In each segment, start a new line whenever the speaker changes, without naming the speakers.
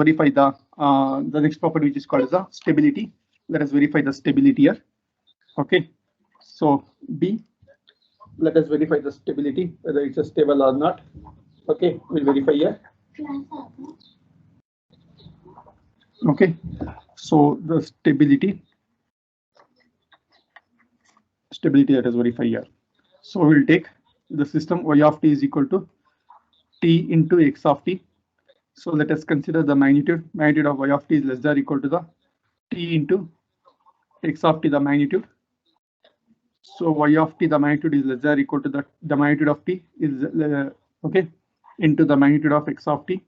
verify the next property, which is called as the stability. Let us verify the stability here. Okay, so B, let us verify the stability, whether it's a stable or not. Okay, we'll verify here. Okay, so the stability that is verified here. So we'll take the system y of t is equal to t into x of t. So let us consider the magnitude of y of t is less than or equal to the t into x of t, the magnitude. So y of t, the magnitude is less than or equal to the magnitude of t is okay, into the magnitude of x of t,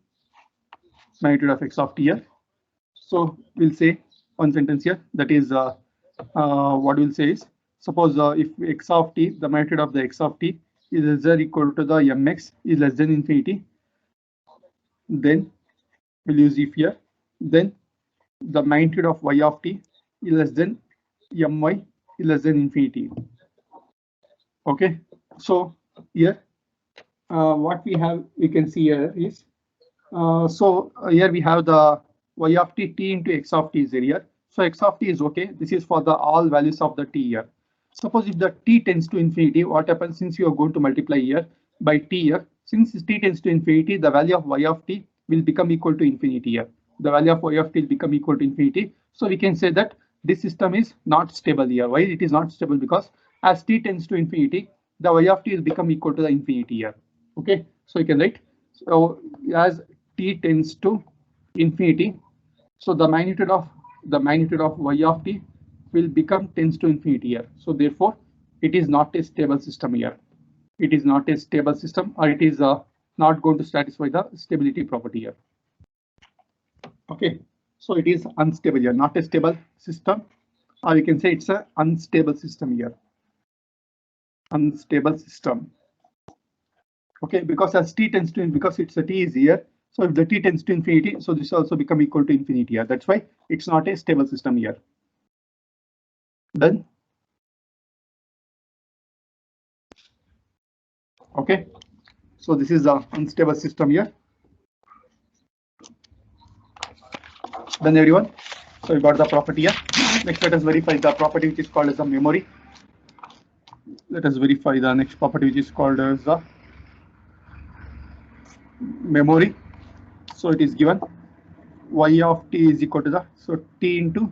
here. So we'll say one sentence here, that is what we'll say is, suppose if x of t, the magnitude of the x of t is less than or equal to the mx is less than infinity, then we'll use if here, then the magnitude of y of t is less than my is less than infinity. Okay, so here what we can see here is here we have the y of t into x of t is here. So x of t is okay. This is for the all values of the t here. Suppose if the t tends to infinity, what happens, since you are going to multiply here by t here, since t tends to infinity, the value of y of t will become equal to infinity here. The value of y of t will become equal to infinity. So we can say that this system is not stable here. Why it is not stable? Because as t tends to infinity, the y of t will become equal to the infinity here. Okay, so you can write, so as t tends to infinity, so the magnitude of y of t will become tends to infinity here. So therefore it is not a stable system here. It is not a stable system, or it is not going to satisfy the stability property here. Okay, so it is unstable here, not a stable system, or you can say it's a unstable system here. Unstable system. Okay, because as t tends to, because it's a t is here, so if the t tends to infinity, so this also become equal to infinity here. That's why it's not a stable system here. Done. Okay, so this is the unstable system here. Done, everyone. So we got the property here. Next, let us verify the property which is called as the memory. Let us verify the next property which is called as the memory. So it is given y of t is equal to the, so t into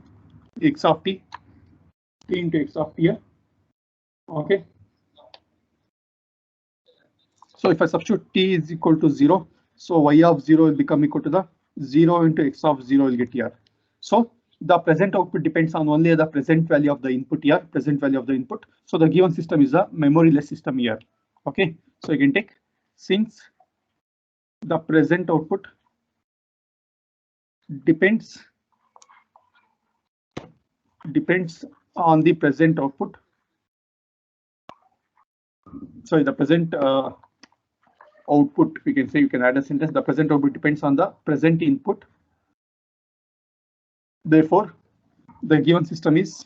x of t, here. Okay, so if I substitute t is equal to 0, so y of 0 will become equal to the 0 into x of 0 will get here. So the present output depends on only the present value of the input here, So the given system is a memoryless system here. Okay, so you can take, since the present output depends on the present output. Sorry, the present output, we can say, you can add a sentence, the present output depends on the present input. Therefore, the given system is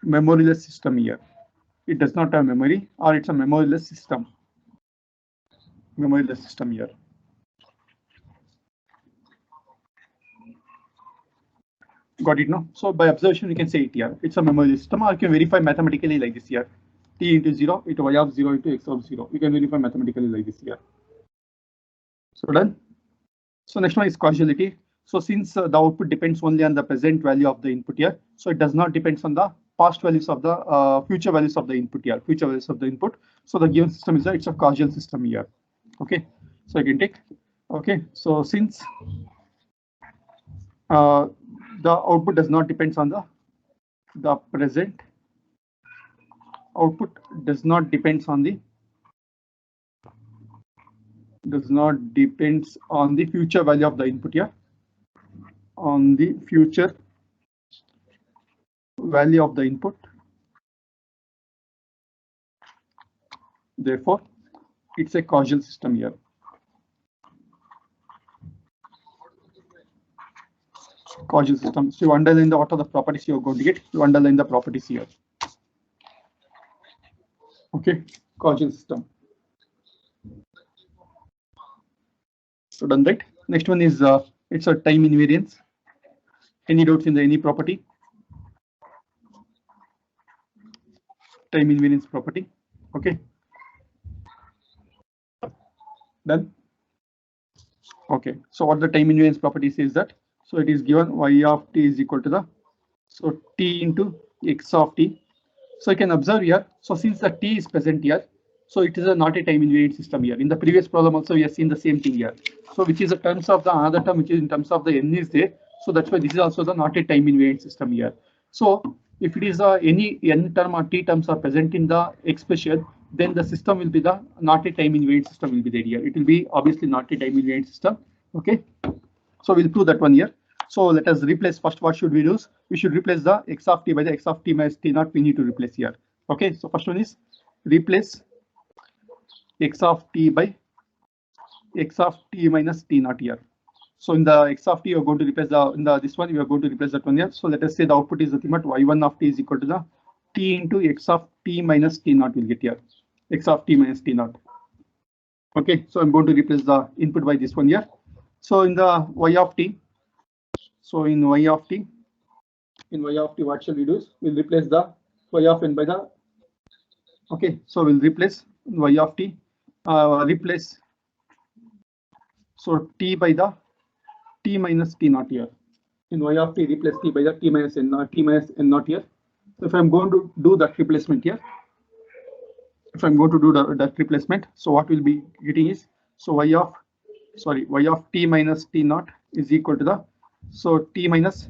memoryless system here. It does not have memory, or it's a memoryless system. Here. Got it, no? So by observation, we can say it here. It's a memoryless system, or you can verify mathematically like this here. T into 0 into y of 0 into x of 0. You can verify mathematically like this here. So done. So next one is causality. So since the output depends only on the present value of the input here, so it does not depend on the past values of the future values of the input here. So the given system is it's a causal system here. Okay, so I can take. Okay, so since the output does not depend on the present output does not depends on the future value of the input here, on the future value of the input. Therefore, it's a causal system here. Causal system. So you underline what are the properties you are going to get. You underline the properties here. Okay, causal system. So done, right? Next one is it's a time invariance. Any doubts in the any property? Time invariance property. Okay. Done. Okay. So what the time invariance property says that? So it is given y of t is equal to the t into x of t. So you can observe here. So since the t is present here, so it is not a time invariant system here. In the previous problem also we have seen the same thing here. So which is the terms of the another term which is in terms of the n is there. So that's why this is also the not a time invariant system here. So if it is any n term or t terms are present in the expression, then the system will be the not a time invariant system will be there here. It will be obviously not a time invariant system. Okay. So we'll prove that one here. So let us replace first. What should we do? We should replace the x of t by the x of t minus t naught. We need to replace here. Okay. So first one is replace x of t by x of t minus t naught here. So in the x of t, you're going to replace this one. You are going to replace that one here. So let us say the output is nothing but y1 of t is equal to the t into x of t minus t naught. We'll get here x of t minus t naught. Okay. So I'm going to replace the input by this one here. So in the y of t. So in y of t, what shall we do? We'll replace the y of n by the. Okay, so we'll replace y of t. Replace so t by the t minus t naught here. In y of t, replace t by the t minus n naught here. So if I'm going to do that replacement here, that replacement, so what we'll be getting is so y of t minus t naught is equal to the t minus.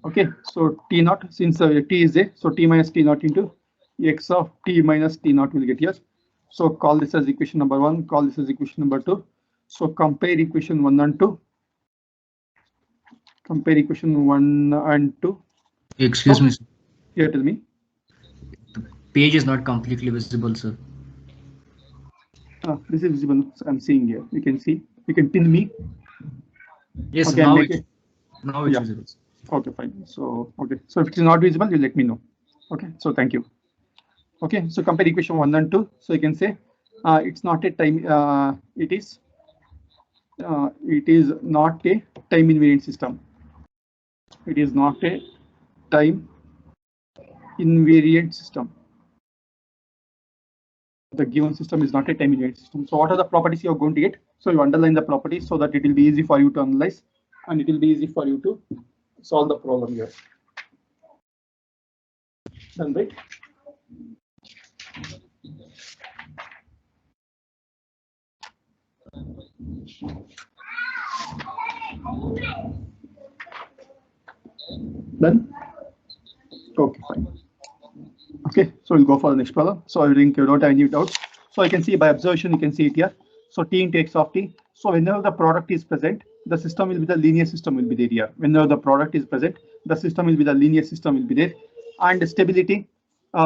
Okay, so t naught, since t is there, so t minus t naught into x of t minus t naught will get here. So call this as equation number 1, call this as equation number 2. So compare equation 1 and 2. Compare equation 1 and 2.
Excuse me, sir.
Here, tell me.
The page is not completely visible, sir.
This is visible. So I'm seeing here. You can see. You can pin me.
Yes,
okay,
now it's
yeah.
visible.
Okay, fine. So okay. So if it is not visible, you let me know. Okay. So thank you. Okay. So compare equation 1 and 2. So you can say it's not a time. It is not a time invariant system. It is not a time invariant system. The given system is not a time invariant system. So what are the properties you are going to get? So you underline the properties so that it will be easy for you to analyze and it will be easy for you to solve the problem here. Done, right? Done? Okay, fine. Okay, so we'll go for the next problem. So I think you don't have any doubts. So I can see by observation, you can see it here. So t into x of t. So whenever the product is present, the system will be the linear system will be there here. Whenever the product is present, the system will be the linear system will be there. And stability,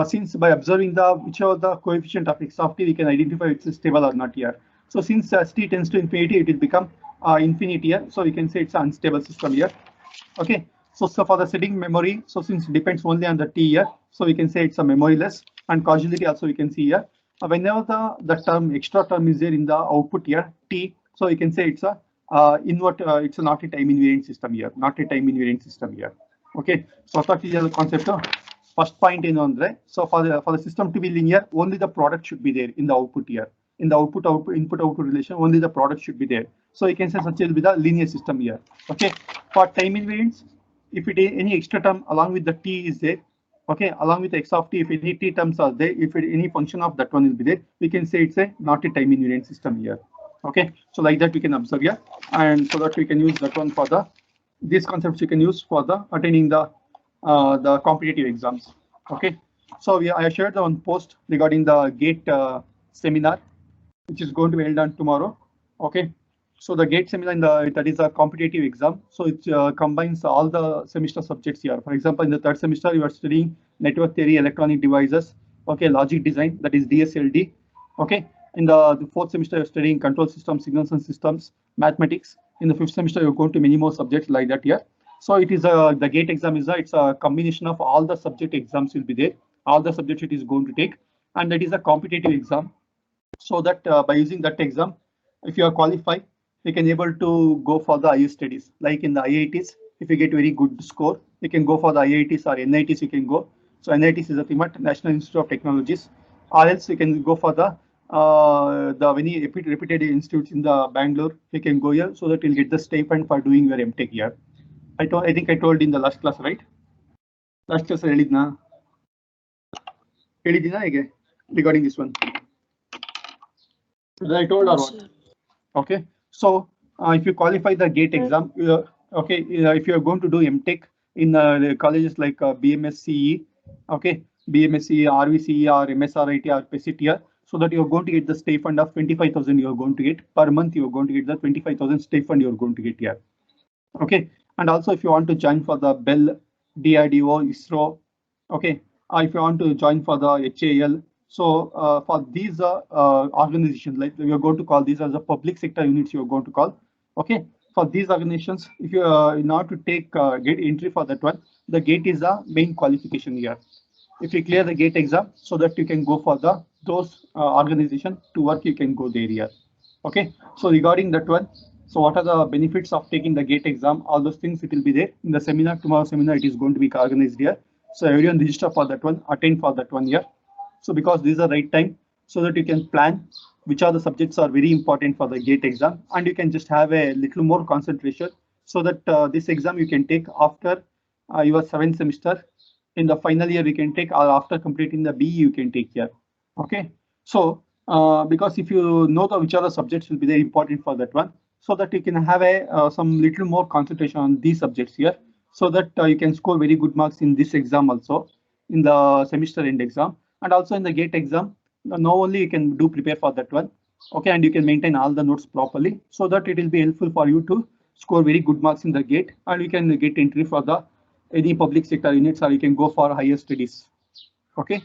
since by observing the whichever the coefficient of x of t, we can identify if it's stable or not here. So since as t tends to infinity, it will become infinity here. So we can say it's an unstable system here. Okay. So for the setting memory, so since it depends only on the t here, so we can say it's a memoryless, and causality also we can see here. Whenever the term extra term is there in the output here t, so we can say it's a it's a not a time invariant system here, not a time invariant system here. Okay, so that is the concept of first point in on right. So for the system to be linear, only the product should be there in the output here. In the input output relation, only the product should be there. So you can say such will be the linear system here. Okay, for time invariance, if it is any extra term along with the t is there, okay, along with x of t, if any t terms are there, if any function of that one will be there, we can say it's a not a time invariant system here. Okay, so like that we can observe here, and so that we can use that one for the these concepts you can use for the attaining the competitive exams. Okay, so I shared the one post regarding the GATE seminar, which is going to be held on tomorrow. Okay, so the GATE seminar that is a competitive exam. So it combines all the semester subjects here. For example, in the third semester, you are studying network theory, electronic devices. Okay, logic design, that is DSLD. Okay, in the fourth semester, you're studying control systems, signals and systems, mathematics. In the fifth semester, you're going to many more subjects like that here. So it is the GATE exam is it's a combination of all the subject exams will be there. All the subjects it is going to take, and that is a competitive exam. So that by using that exam, if you are qualified, you can able to go for the IU studies. Like in the IITs, if you get very good score, you can go for the IITs or NITs. You can go. So NITs is nothing but National Institute of Technologies, or else you can go for the many reputed institutes in the Bangalore. You can go here so that you'll get the stipend for doing your MTech here. I think I told in the last class, right? Last class ಹೇಳಿದ್ನಾ ಹೇಳಿದ್ದೀನಾ ಹೇಗೆ regarding this one? Did I told or what? Okay, so if you qualify the GATE exam, okay, if you are going to do MTech in the colleges like BMSCE, okay, BMSCE, RVCE, or MSRIT, or PECIT, so that you are going to get the stipend of 25,000. You are going to get per month. You are going to get the 25,000 stipend. You are going to get here. Okay, and also if you want to join for the Bell, DRDO, ISRO, okay, if you want to join for the HAL, so for these organizations, like we are going to call these as the public sector units, you are going to call. Okay, for these organizations, if you in order to take get entry for that one, the GATE is the main qualification here. If you clear the GATE exam, so that you can go for the those organization to work, you can go there here. Okay, so regarding that one, so what are the benefits of taking the GATE exam? All those things it will be there in the seminar. Tomorrow seminar it is going to be organized here. So everyone register for that one, attend for that one here. So because this is the right time, so that you can plan which are the subjects are very important for the GATE exam, and you can just have a little more concentration, so that this exam you can take after your 7th semester. In the final year you can take, or after completing the BE you can take here. Okay, so because if you know the which are the subjects will be very important for that one, so that you can have a some little more concentration on these subjects here, so that you can score very good marks in this exam also, in the semester end exam, and also in the GATE exam. Now only you can do prepare for that one. Okay, and you can maintain all the notes properly, so that it will be helpful for you to score very good marks in the GATE, and you can get entry for the any public sector units, or you can go for higher studies. Okay,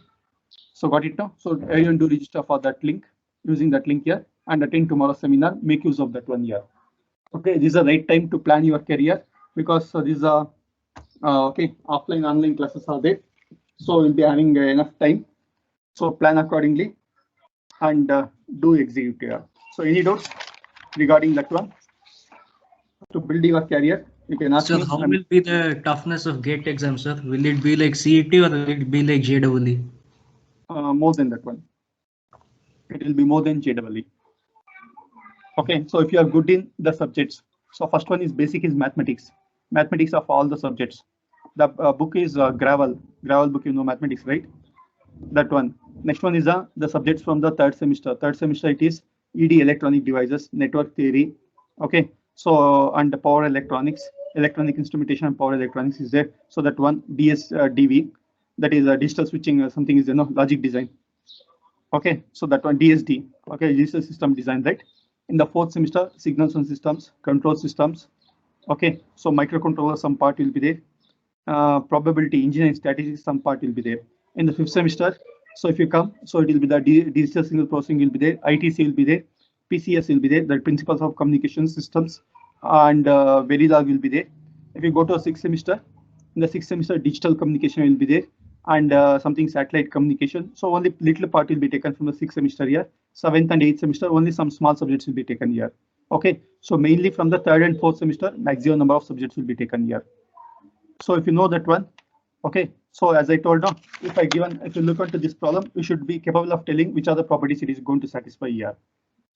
so got it now? So everyone do register for that link, using that link here, and attend tomorrow's seminar. Make use of that one here. Okay, this is the right time to plan your career, because these are okay, offline online classes are there, so we'll be having enough time. So plan accordingly and do execute here. So any doubts regarding that one? To build your career, you can ask
Sir,
me.
how will be the toughness of GATE exam, sir? Will it be like CET or will it be like JEE?
More than that one. It will be more than JEE. Okay, so if you are good in the subjects, so first one is basic is mathematics, mathematics of all the subjects. The book is gravel book, you know mathematics, right? That one. Next one is the subjects from the third semester. Third semester it is ED, electronic devices, network theory. Okay, so and the power electronics, electronic instrumentation and power electronics is there. So that one DV, that is digital switching, something is logic design. Okay, so that one DSD. Okay, digital system design, right? In the fourth semester, signals and systems, control systems. Okay, so microcontroller some part will be there. Probability, engineering strategy some part will be there. In the fifth semester, so if you come, so it will be the digital signal processing will be there, ITC will be there, PCS will be there, the principles of communication systems, and Verilog will be there. If you go to a sixth semester, in the sixth semester, digital communication will be there, and something satellite communication. So only little part will be taken from the sixth semester here. Seventh and eighth semester, only some small subjects will be taken here. Okay, so mainly from the third and fourth semester, maximum number of subjects will be taken here. So if you know that one, okay. So as I told now, if you look into this problem, you should be capable of telling which are the properties it is going to satisfy here.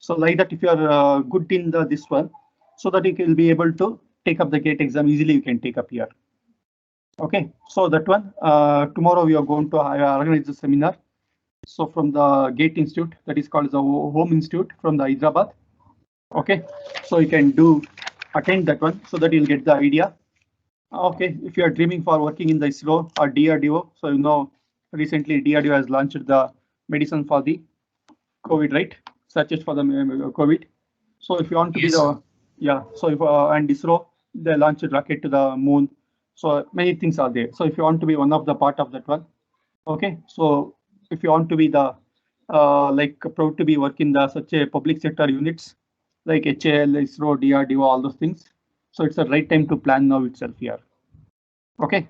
So like that, if you are good in this one, so that you will be able to take up the GATE exam easily, you can take up here. Okay, so that one, tomorrow we are going to organize the seminar. So from the GATE Institute, that is called the Home Institute from the Hyderabad. Okay, so you can attend that one, so that you'll get the idea. Okay, if you are dreaming for working in the ISRO or DRDO, so you know recently DRDO has launched the medicine for the COVID, right? Such as for the COVID. So if you want to be
Yes, sir.
the, yeah, so if and ISRO, they launched a rocket to the moon. So many things are there. So if you want to be one of the part of that one, okay. So if you want to be the like proud to be working the such a public sector units like HAL, ISRO, DRDO, all those things. So it's the right time to plan now itself here. Okay,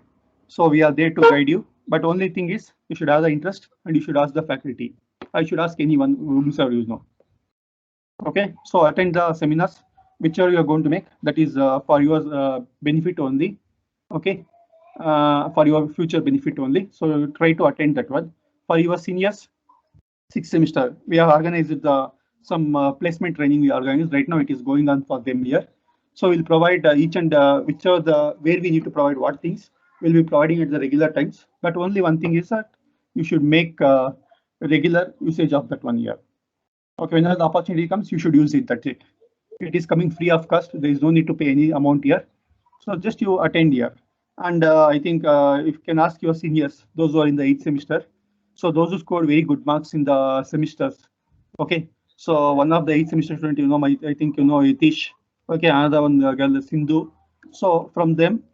so we are there to guide you, but only thing is you should have the interest and you should ask the faculty. I should ask anyone whomsoever you know. Okay, so attend the seminars. whichever you are going to make, that is for your benefit only. Okay, for your future benefit only. So try to attend that one. For your seniors, sixth semester, we have organized some placement training we organized. Right now it is going on for them here. So we'll provide each and whichever where we need to provide what things, we'll be providing at the regular times. But only one thing is that you should make regular usage of that 1 year. Okay, whenever the opportunity comes, you should use it. That's it. It is coming free of cost. There is no need to pay any amount here. So just you attend here. And I think if you can ask your seniors, those who are in the 8th semester, so those who scored very good marks in the semesters. Okay. So one of the 8th semester student, I think Itish. Okay, another one girl Sindhu. So from them,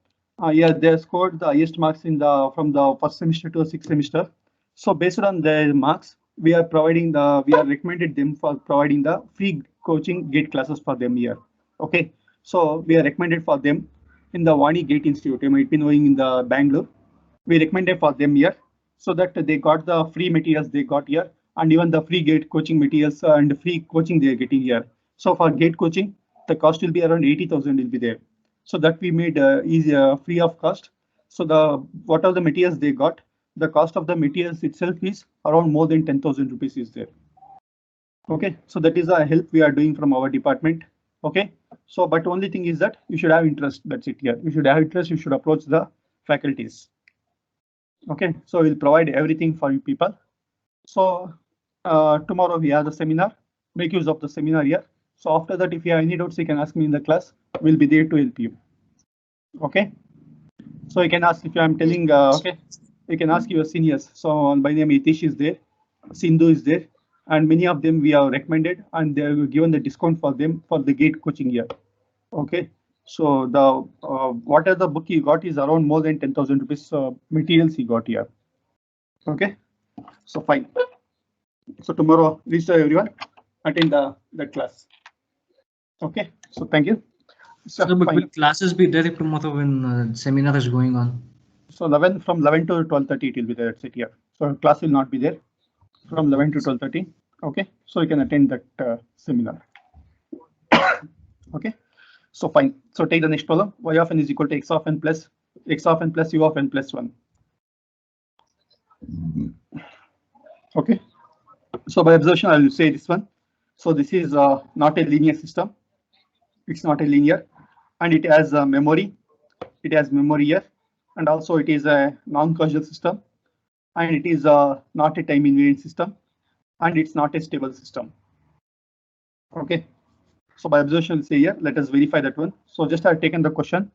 yeah, they scored the highest marks in the from the first semester to 6th semester. So based on their marks, we are recommended them for providing the free coaching gate classes for them here. Okay, so we are recommended for them in the Vani Gate Institute. You might be knowing in the Bangalore. We recommended for them here so that they got the free materials they got here and even the free gate coaching materials and free coaching they are getting here. So for gate coaching, the cost will be around 80,000 will be there. So that we made easy, free of cost. So what are the materials they got? The cost of the materials itself is around more than 10,000 rupees is there. Okay, so that is a help we are doing from our department. Okay, so but only thing is that you should have interest. That's it here. You should have interest. You should approach the faculties. Okay, so we'll provide everything for you people. So tomorrow we have the seminar. Make use of the seminar here. So after that, if you have any doubts, you can ask me in the class. We'll be there to help you. Okay. So you can ask if I'm telling. Okay, you can ask your seniors. So by name Itish is there, Sindhu is there, and many of them we have recommended, and they have given the discount for them for the gate coaching here. Okay. So the whatever the book he got is around more than 10,000 rupees materials he got here. Okay. So fine. So tomorrow, register everyone, attend the class. Okay. So thank you. So
Sir, but
fine.
will classes be there tomorrow when seminar is going on?
So 11 from 11 to 12:30 it will be there. That's it here. So class will not be there from 11 to 12:30. Okay. So you can attend that seminar. Okay. So fine. So take the next problem. Y of n is equal to x of n plus u of n plus 1. Okay. So by observation, I will say this one. So this is not a linear system. It's not a linear, and it has a memory. It has memory here, and also it is a non-causal system, and it is not a time invariant system, and it's not a stable system. Okay. So by observation, say here, let us verify that one. So just I have taken the question.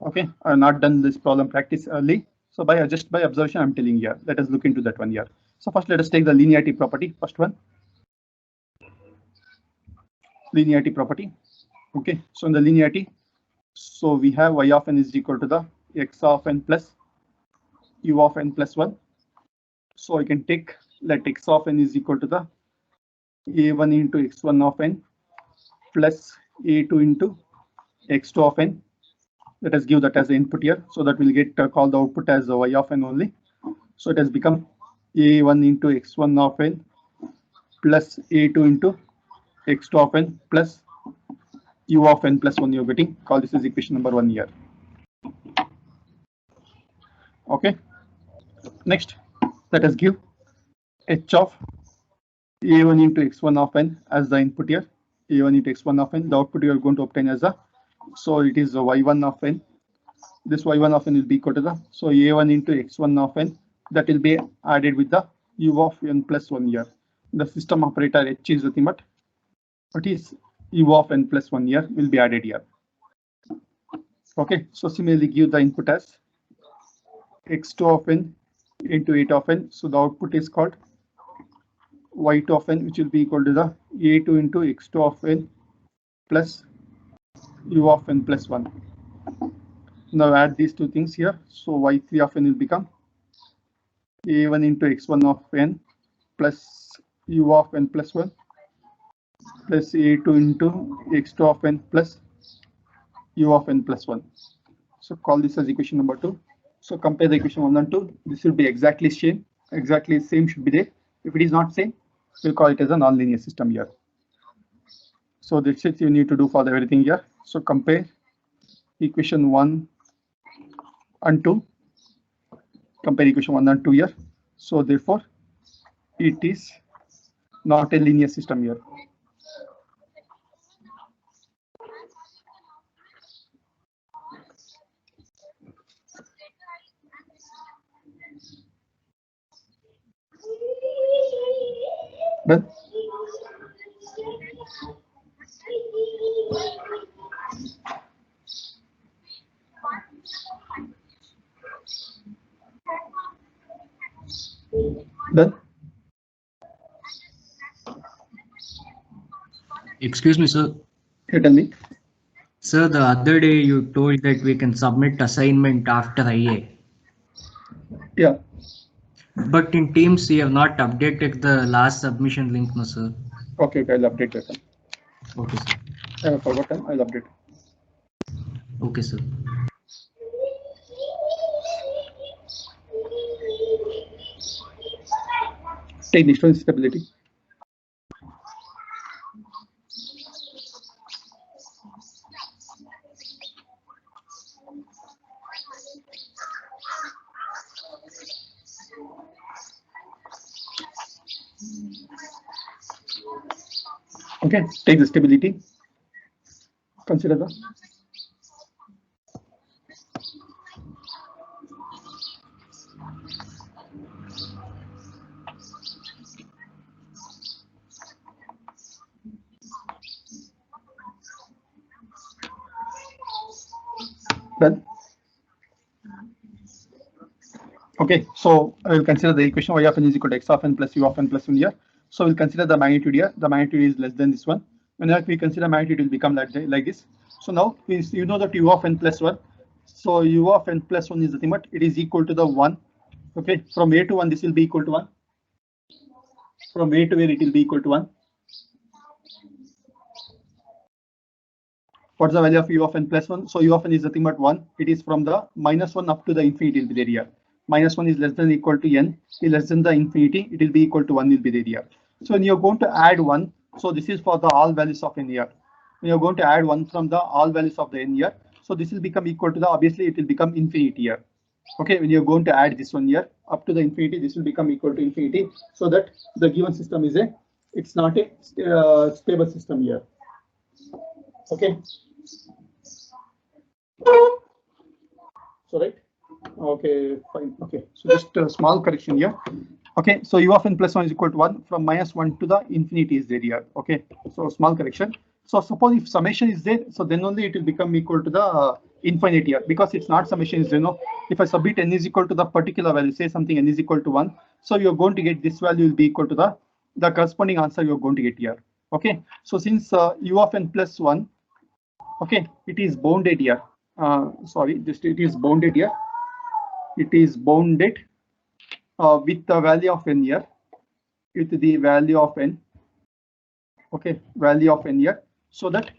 Okay, I have not done this problem practice early. So by observation, I'm telling here. Let us look into that one here. So first, let us take the linearity property. First one, linearity property. Okay, so in the linearity, so we have y of n is equal to the x of n plus u of n plus 1. So I can take let x of n is equal to the a1 into x1 of n plus a2 into x2 of n. Let us give that as the input here. So that will get called the output as y of n only. So it has become a1 into x1 of n plus a2 into x2 of n plus u of n plus 1 you're getting. Call this as equation number 1 here. Okay. Next, let us give h of a1 into x1 of n as the input here. A1 into x1 of n. The output you are going to obtain as a, so it is y1 of n. This y1 of n will be equal to the, so a1 into x1 of n, that will be added with the u of n plus 1 here. The system operator h is nothing but what is u of n plus 1 here will be added here. Okay, so similarly give the input as x2 of n into 8 of n. So the output is called y2 of n, which will be equal to the a2 into x2 of n plus u of n plus 1. Now add these two things here. So y3 of n will become a1 into x1 of n plus u of n plus 1 plus a2 into x2 of n plus u of n plus 1. So call this as equation number 2. So compare the equation 1 and 2. This will be exactly same. Exactly same should be there. If it is not same, we'll call it as a non-linear system here. So that's it you need to do for everything here. So compare equation 1 and 2. Compare equation 1 and 2 here. So therefore, it is not a linear system here. Done? Done?
Excuse me, sir.
Tell me.
Sir, the other day you told that we can submit assignment after IA.
Yeah.
But in Teams, you have not updated the last submission link, no, sir.
Okay, I'll update that.
Okay, sir.
I have forgotten. I'll update.
Okay, sir.
Take next one, stability. Okay, take the stability. Consider the done. Okay, so I will consider the equation y of n is equal to x of n plus u of n plus 1 here. So we'll consider the magnitude here. The magnitude is less than this one. Whenever we consider magnitude, it will become like this. So now you know that u of n plus 1. So u of n plus 1 is nothing but it is equal to the 1. Okay, from a to 1, this will be equal to 1. From a to where it will be equal to 1. What's the value of u of n plus 1? So u of n is nothing but 1. It is from the minus 1 up to the infinity will be there here. Minus 1 is less than equal to n. Is less than the infinity, it will be equal to 1 will be there here. So when you're going to add 1, so this is for the all values of n here. When you're going to add 1 from the all values of the n here, so this will become equal to the, obviously it will become infinity here. Okay, when you're going to add this one here up to the infinity, this will become equal to infinity, so that the given system is it's not a stable system here. Okay. So right. Okay, fine. Okay, so just a small correction here. Okay, so u of n plus 1 is equal to 1 from minus 1 to the infinity is there here. Okay, so small correction. So suppose if summation is there, so then only it will become equal to the infinity here, because it's not summation is, if I submit n is equal to the particular value, say something n is equal to 1, so you're going to get this value will be equal to the corresponding answer you're going to get here. Okay, so since u of n plus 1, okay, it is bounded here. Sorry, just it is bounded here. It is bounded with the value of n here, with the value of n. Okay, value of n here, so that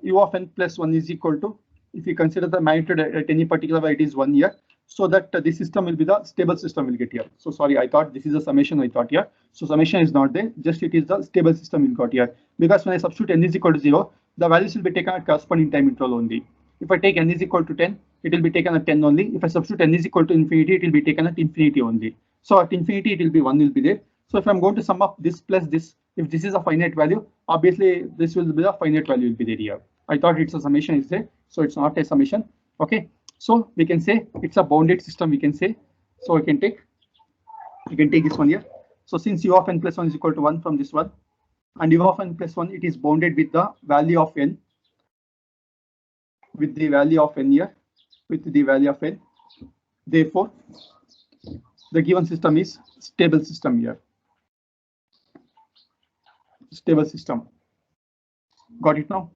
u of n plus 1 is equal to, if you consider the magnitude at any particular value, it is 1 here, so that this system will be the stable system will get here. So sorry, I thought this is a summation I thought here. So summation is not there, just it is the stable system will got here, because when I substitute n is equal to 0, the values will be taken at corresponding time interval only. If I take n is equal to 10, it will be taken at 10 only. If I substitute n is equal to infinity, it will be taken at infinity only. So at infinity, it will be 1 will be there. So if I'm going to sum up this plus this, if this is a finite value, obviously this will be the finite value will be there here. I thought it's a summation is there, so it's not a summation. Okay, so we can say it's a bounded system, we can say. So we can take this one here. So since u of n plus 1 is equal to 1 from this one, and u of n plus 1, it is bounded with the value of n, with the value of n here, with the value of n. Therefore, the given system is stable system here. Stable system. Got it now?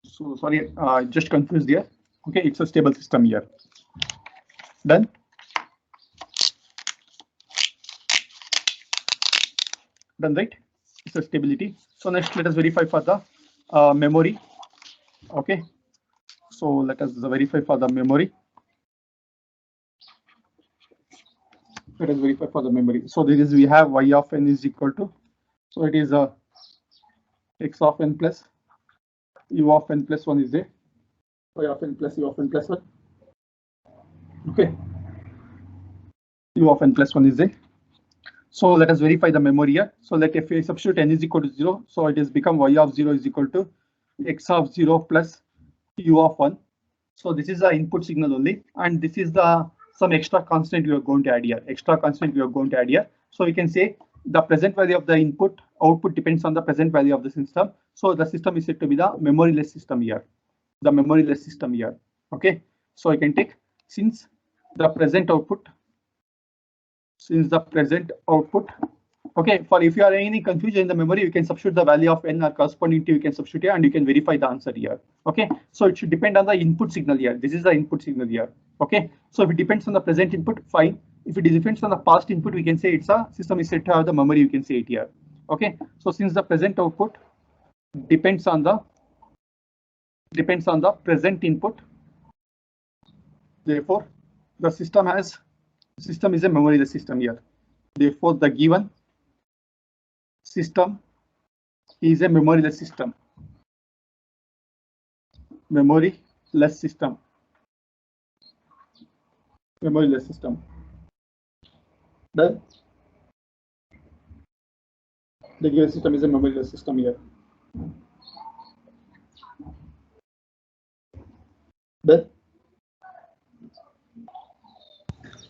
So sorry, just confused here. Okay, it's a stable system here. Done. Done, right? It's a stability. So next, let us verify for the memory. Okay. So let us verify for the memory. Let us verify for the memory. So this is, we have y of n is equal to, so it is x of n plus u of n plus 1 is there, y of n plus u of n plus 1. Okay, u of n plus 1 is there. So let us verify the memory here. So let if we substitute n is equal to 0, so it has become y of 0 is equal to x of 0 plus u of 1. So this is the input signal only, and this is the some extra constant we are going to add here. Extra constant we are going to add here. So we can say the present value of the input output depends on the present value of the system. So the system is said to be the memoryless system here. The memoryless system here. Okay. So I can take since the present output. Okay, for if you are any confusion in the memory, you can substitute the value of n or corresponding to you can substitute here and you can verify the answer here. Okay, so it should depend on the input signal here. This is the input signal here. Okay, so if it depends on the present input, fine. If it depends on the past input, we can say it's a system is said to have the memory, you can say it here. Okay, so since the present output depends on the present input, therefore the system is a memoryless system here. Therefore the given system is a memoryless system. Memoryless system. Memoryless system. Done. The given system is a memoryless system here. Done.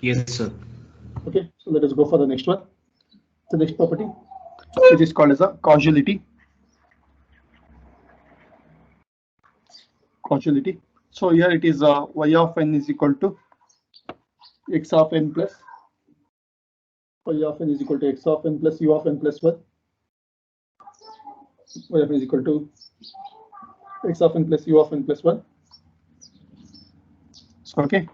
Yes, sir.
Okay, so let us go for the next one. The next property, which is called as a causality. Causality. So here it is y of n is equal to x of n plus y of n is equal to x of n plus u of n plus 1. Y of n is equal to x of n plus u of n plus 1. So okay.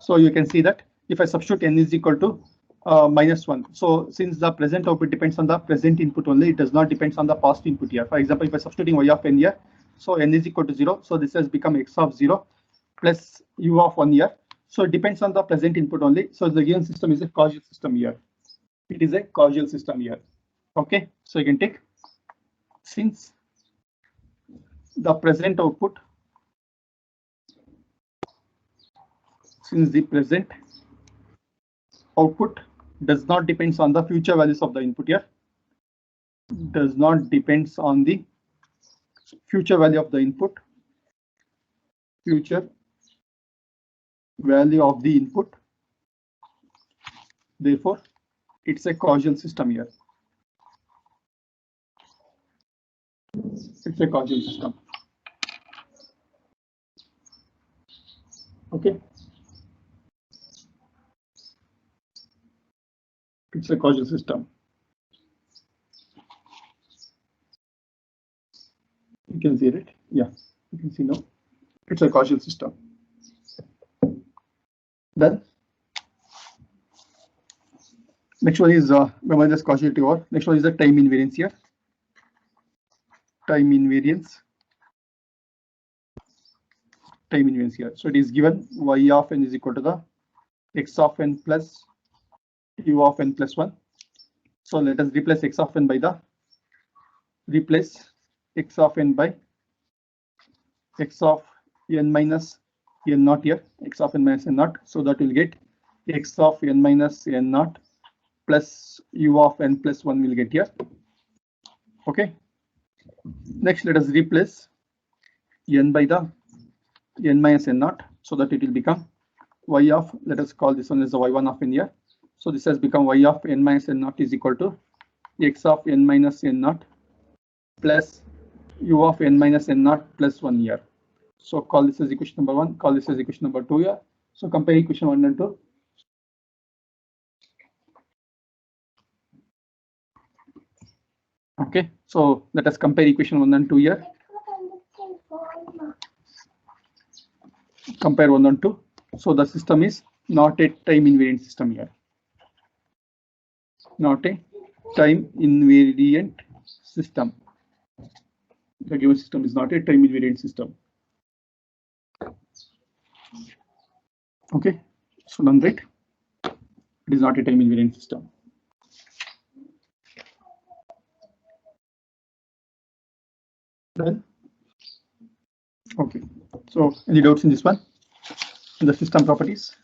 So you can see that if I substitute n is equal to -1. So since the present output depends on the present input only, it does not depend on the past input here. For example, if I substituting y of n here, so n is equal to 0. So this has become x of 0 plus u of 1 here. So it depends on the present input only. So the given system is a causal system here. It is a causal system here. Okay, so you can take since the present output, since the present output does not depends on the future values of the input here, does not depends on the future value of the input, future value of the input. Therefore, it's a causal system here. It's a causal system. Okay. It's a causal system. You can see it. Yeah, you can see now. It's a causal system. Then next one is memoryless causality, or next one is the time invariance here. Time invariance. Time invariance here. So it is given y of n is equal to the x of n plus u of n plus 1. So let us replace x of n by the x of n by x of n minus n naught here, x of n minus n naught. So that will get x of n minus n naught plus u of n plus 1 will get here. Okay. Next, let us replace n by the n minus n naught, so that it will become y of, let us call this one as the y1 of n here. So this has become y of n minus n naught is equal to x of n minus n naught plus u of n minus n naught plus 1 here. So call this as equation number 1, call this as equation number 2 here. So compare equation 1 and 2. Okay, so let us compare equation 1 and 2 here. Compare 1 and 2. So the system is not a time invariant system here. Not a time invariant system. The given system is not a time invariant system. Okay, so done, right? It is not a time invariant system. Done. Okay. So any doubts in this one? In the system properties?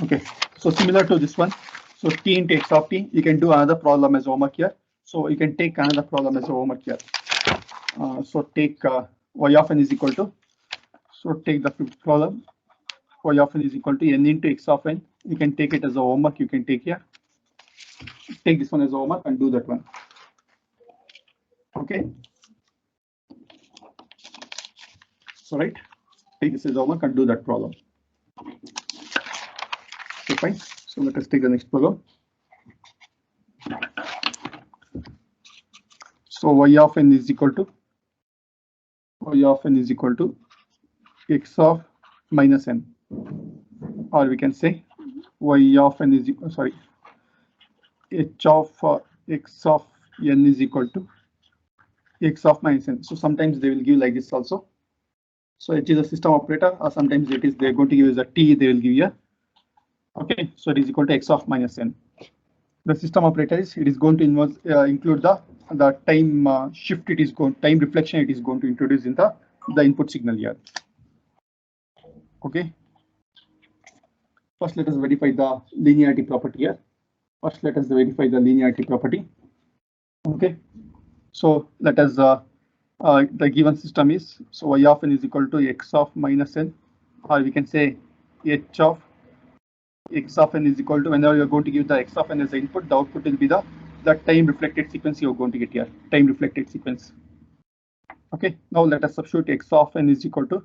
Okay. So similar to this one. So t into x of t, you can do another problem as homework here. So you can take another problem as homework here. So take y of n is equal to. So take the fifth problem. Y of n is equal to n into x of n. You can take it as a homework. You can take here. Take this one as a homework and do that one. Okay. So right. Take this as homework and do that problem. So fine. So let us take the next problem. So y of n is equal to x of minus n, or we can say y of n is equal, sorry, h of x of n is equal to x of minus n. So sometimes they will give like this also. So h is a system operator, or sometimes it is they're going to give as a t, they will give you. Okay, so it is equal to x of minus n. The system operator is it is going to include the time shift, it is going time reflection, it is going to introduce in the input signal here. Okay. First, let us verify the linearity property here. First, let us verify the linearity property. Okay. So let us the given system is, so y of n is equal to x of minus n, or we can say h of x of n is equal to, whenever you are going to give the x of n as the input, the output will be the time reflected sequence you are going to get here, time reflected sequence. Okay, now let us substitute x of n is equal to,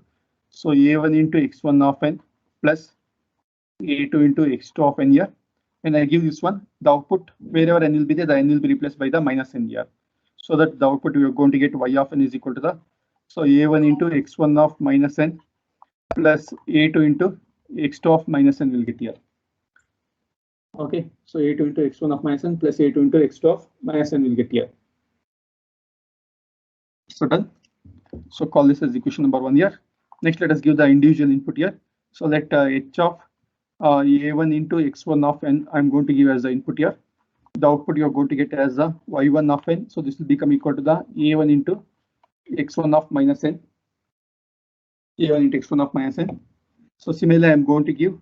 so a1 into x1 of n plus a2 into x2 of n here. When I give this one, the output wherever n will be there, the n will be replaced by the minus n here. So that the output we are going to get y of n is equal to the, so a1 into x1 of minus n plus a2 into x2 of minus n will get here. Okay, so a2 into x1 of minus n plus a2 into x2 of minus n will get here. So done. So call this as equation number 1 here. Next, let us give the individual input here. So let h of a1 into x1 of n, I'm going to give as the input here. The output you are going to get as the y1 of n. So this will become equal to the a1 into x1 of minus n. a1 into x1 of minus n. So similarly, I'm going to give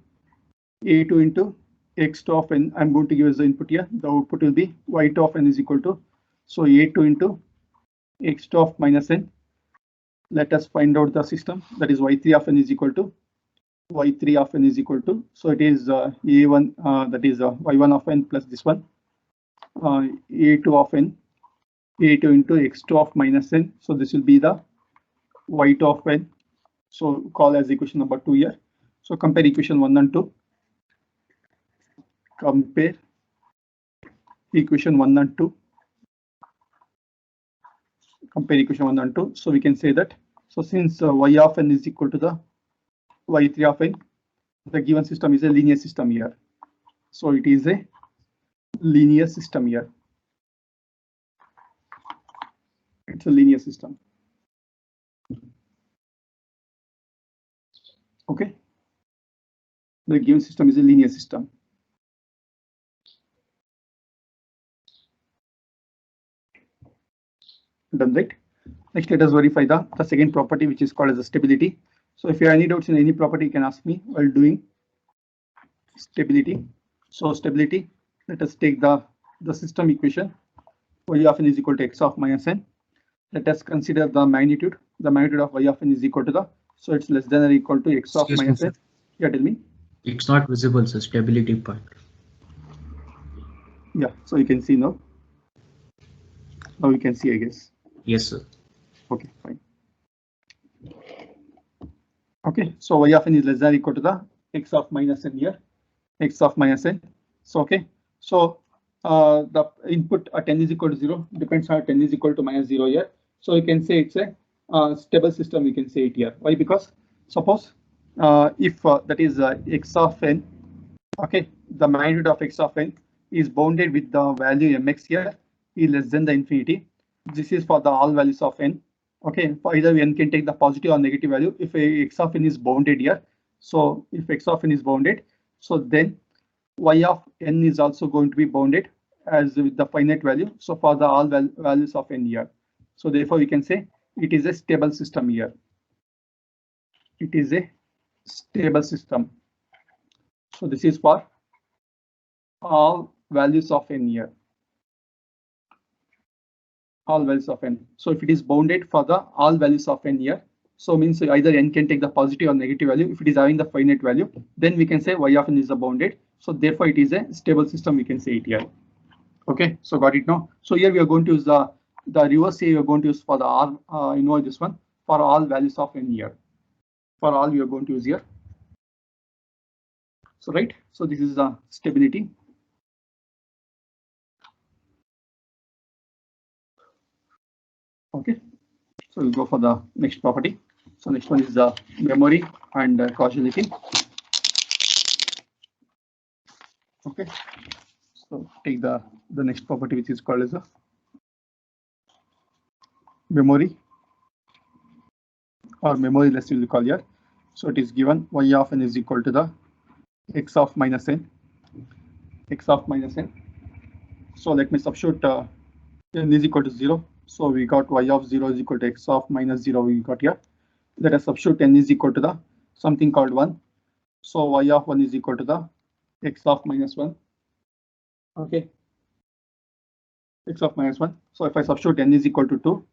a2 into x2 of n. I'm going to give as the input here. The output will be y2 of n is equal to, so a2 into x2 of minus n. Let us find out the system, that is y3 of n is equal to y3 of n is equal to, so it is a1 that is y1 of n plus this one a2 of n, a2 into x2 of minus n. So this will be the y2 of n. So call as equation number 2 here. So compare equation 1 and 2. Compare equation 1 and 2. Compare equation 1 and 2. So we can say that, so since y of n is equal to the y3 of n, the given system is a linear system here. So it is a linear system here. It's a linear system. Okay. The given system is a linear system. Done, right? Next, let us verify the second property, which is called as the stability. So if you have any doubts in any property, you can ask me while doing stability. So stability, let us take the system equation. Y of n is equal to x of minus n. Let us consider the magnitude. The magnitude of y of n is equal to the, so it's less than or equal to x of minus n. Yeah, tell me.
It's not visible, so stability part.
Yeah, so you can see now. Now you can see, I guess.
Yes, sir.
Okay, fine. Okay, so y of n is less than or equal to the x of minus n here. X of minus n. So okay, so the input at n is equal to 0 depends on n is equal to minus 0 here. So you can say it's a stable system. We can say it here. Why? Because suppose if that is x of n, okay, the magnitude of x of n is bounded with the value mx here is less than the infinity. This is for the all values of n. Okay, for either n can take the positive or negative value. If x of n is bounded here, so if x of n is bounded, so then y of n is also going to be bounded as with the finite value. So for the all values of n here. So therefore we can say it is a stable system here. It is a stable system. So this is for all values of n here. All values of n. So if it is bounded for the all values of n here, so means either n can take the positive or negative value. If it is having the finite value, then we can say y of n is a bounded. So therefore it is a stable system, we can say it here. Okay, so got it now. So here we are going to use the reverse here we are going to use for the r involve this one for all values of n here. For all we are going to use here. So right, so this is the stability. Okay, so we'll go for the next property. So next one is the memory and causality. Okay, so take the next property, which is called as a memory or memory less, we will call here. So it is given y of n is equal to the x of minus n. X of minus n. So let me substitute n is equal to 0. So we got y of 0 is equal to x of minus 0 we got here. Let us substitute n is equal to the something called 1. So y of 1 is equal to the x of minus 1. Okay. X of minus 1. So if I substitute n is equal to 2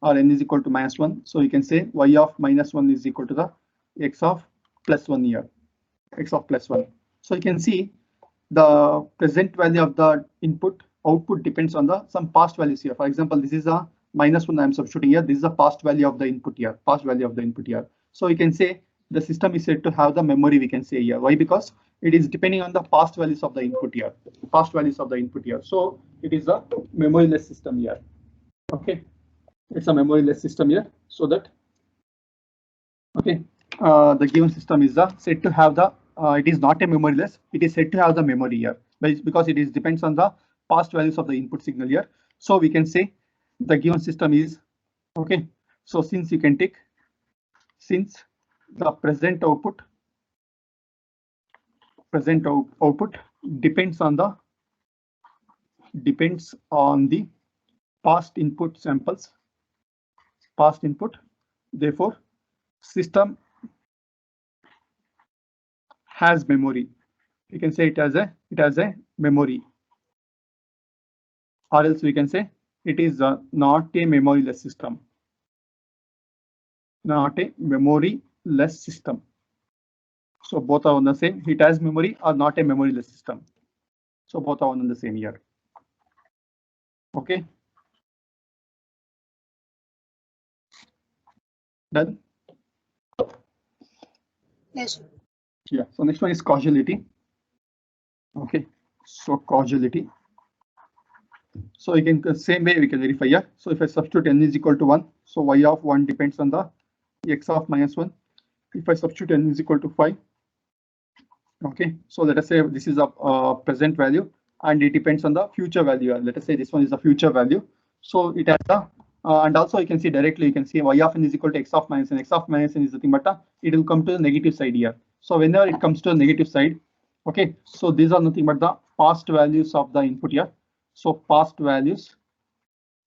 or n is equal to minus 1, so you can say y of minus 1 is equal to the x of plus 1 here. X of plus 1. So you can see the present value of the input output depends on the some past values here. For example, this is a minus 1 I am substituting here. This is the past value of the input here. Past value of the input here. So you can say the system is said to have the memory, we can say here. Why? Because it is depending on the past values of the input here. Past values of the input here. So it is a memoryless system here. Okay, it's a memoryless system here. So that okay, the given system is said to have the it is not a memoryless. It is said to have the memory here, because it is depends on the past values of the input signal here. So we can say the given system is okay. So since you can take since the present output depends on the past input samples, past input. Therefore, system has memory. We can say it has a memory, or else we can say it is not a memoryless system. Not a memoryless system. So both are on the same. It has memory or not a memoryless system. So both are on the same here. Okay. Done.
Yes.
Yeah. So next one is causality. Okay. So causality. So you can same way we can verify here. So if I substitute n is equal to 1, so y of 1 depends on the x of minus 1. If I substitute n is equal to 5, okay, so let us say this is a present value and it depends on the future value. Let us say this one is the future value. So it has the and also you can see directly, you can see y of n is equal to x of minus n. X of minus n is the thing, but it will come to the negative side here. So whenever it comes to the negative side, okay, so these are nothing but the past values of the input here. So past values.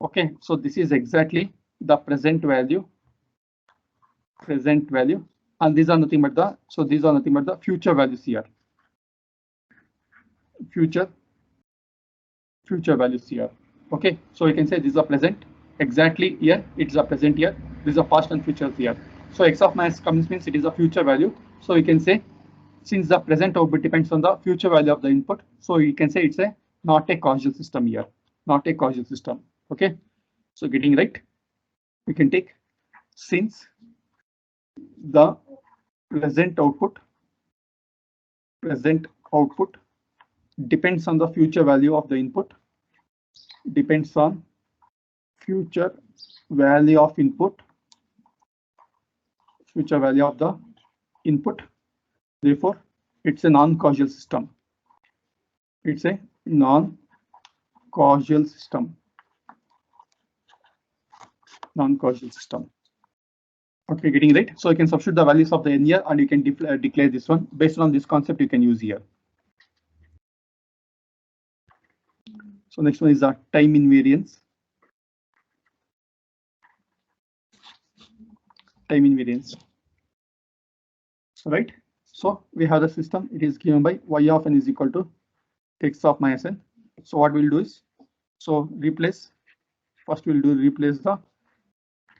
Okay, so this is exactly the present value, and these are nothing but the future values here. Future values here. Okay, so you can say this is a present exactly here, it's a present here, this is a past and future here. So x of minus comes means it is a future value. So you can say since the present output depends on the future value of the input, so you can say it's a not a causal system here, not a causal system. Okay, so getting right, we can take since the present output depends on the future value of the input, depends on future value of input, future value of the input. Therefore, it's a non-causal system. It's a non-causal system. Non-causal system. Okay, getting right. So you can substitute the values of the n here and you can declare this one based on this concept you can use here. So next one is the time invariance. time invariance. Right? So we have the system. It is given by y of n is equal to x of minus n. So what we'll do is, so replace, first we'll do replace the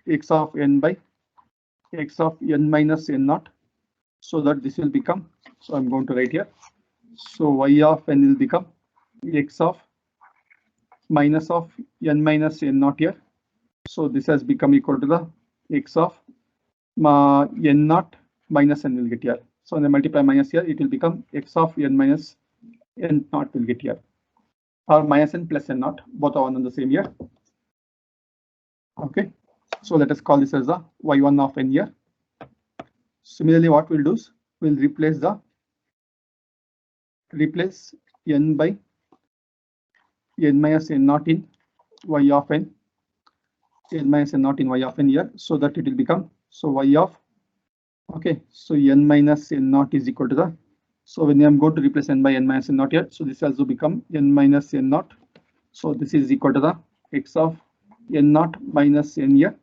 x of n by x of n minus n naught, so that this will become, so I'm going to write here, so y of n will become x of minus of n minus n naught here. So this has become equal to the x of n naught minus n will get here. So when I multiply minus here, it will become x of n minus n naught will get here, or minus n plus n naught, both are one and the same here. Okay, so let us call this as the y1 of n here. Similarly, what we'll do is we'll replace n by n minus n naught in y of n, n minus n naught in y of n here, so that it will become, so y of, okay, so n minus n naught is equal to the, so when I'm going to replace n by n minus n naught here, so this also become n minus n naught. So this is equal to the x of n naught minus n here.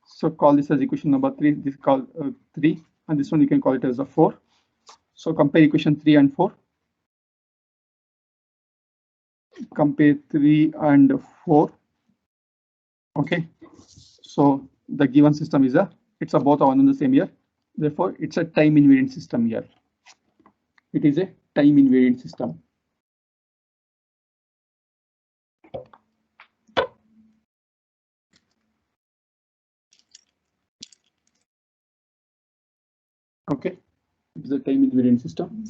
So call this as equation number 3. This call 3, and this one you can call it as a 4. So compare equation 3 and 4. Compare 3 and 4. Okay. So the given system is it's a both one and the same here. Therefore, it's a time invariant system here. It is a time invariant system. Okay, it is a time invariant system.